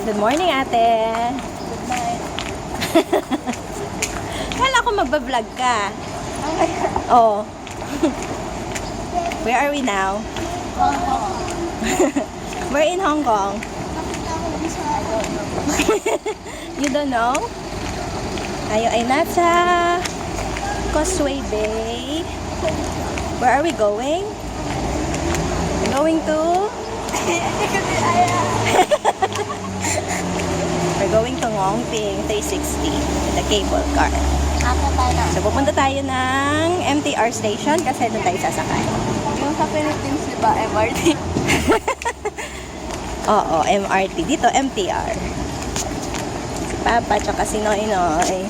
Good morning, ate. Good night. Kala ko magbablog ka. Oh. Where are we now? Hong Kong. We're in Hong Kong. You don't know? Tayo ay nasa Causeway Bay. Where are we going? We're going to... We're going to Ngong Ping 360 with the cable car. So, pupunta tayo ng MTR station kasi doon tayo sasakay. Yung sa Philippines, di ba, MRT? Oo, MRT. Dito, MTR. Si Papa, tsaka si Noy Noy.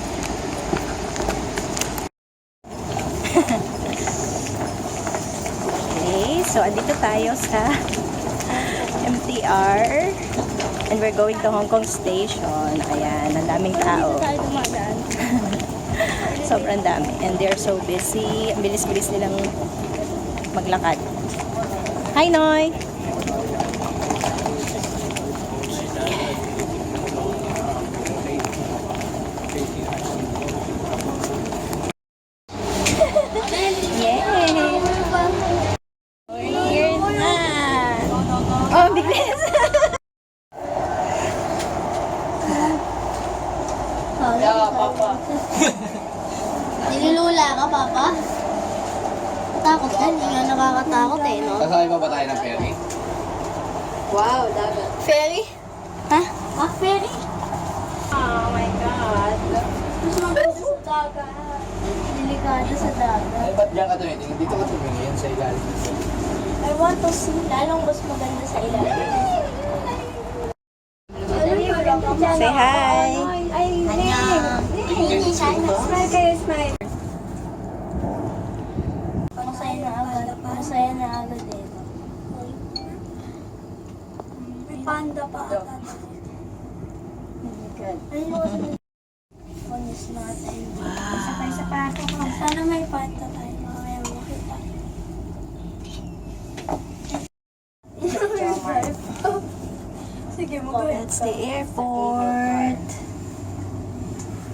Okay, so andito tayo sa MTR. And we're going to Hong Kong Station. Ayan, ang daming tao. Tayo dumadaan. Sobrang dami. And they're so busy. Ang bilis-bilis nilang maglakad. Hi, Noy! Yay! We're here na! Oh, bilis! Nilulula ka, Papa? Takot ka, hindi nga nakakatakot eh, no? Sasakay pa ba tayo ng ferry? Wow, dagat. Ferry? Ha? Ah, ferry? Oh my God! Mas maganda sa dagat. Delikado sa dagat. Ay, ba't diyan ka tumitingin? Dito ka tumingin sa ilalim. I want to see. Lalong mas maganda sa ilalim. Say hi! Smile kayo, smile. Masaya na agad. Masaya na agad eh. May panda pa agad. Ayun mo kasi honest natin. Sakay sa pato ka. Sana may panda tayo. Mamaya makita. Sige mo. That's the airport.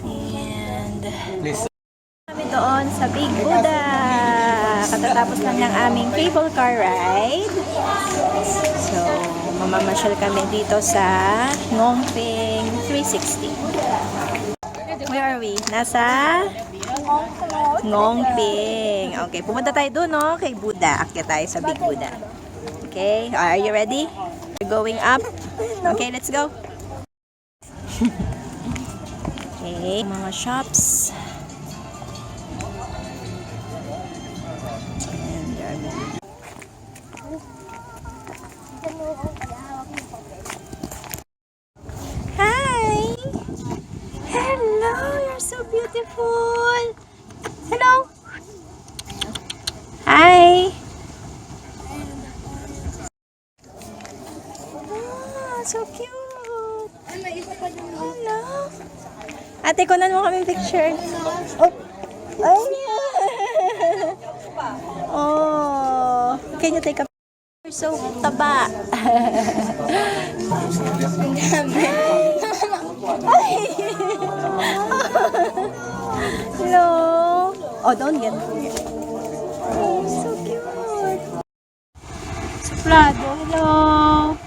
And Please. kami doon sa Big Buddha. Katatapos lang ng aming cable car ride. So, mamamasyal kami dito sa Ngong Ping 360. Where are we? Nasa Ngong Ping. Okay, pumunta tayo doon, no? Kay Buddha. Akyat tayo sa Big Buddha. Okay, are you ready? We're going up. Okay, let's go. Okay, mga shops. And there are many. Hi! Hello! You're so beautiful! Hello! Hi! Oh, so cute! Hello! Ate, kunan mo kami picture. Oh! Ay! Oh! Can you take a picture? You're so taba. Ay! Hello! Oh, don't get me. Oh, so cute. Suplado. Hello!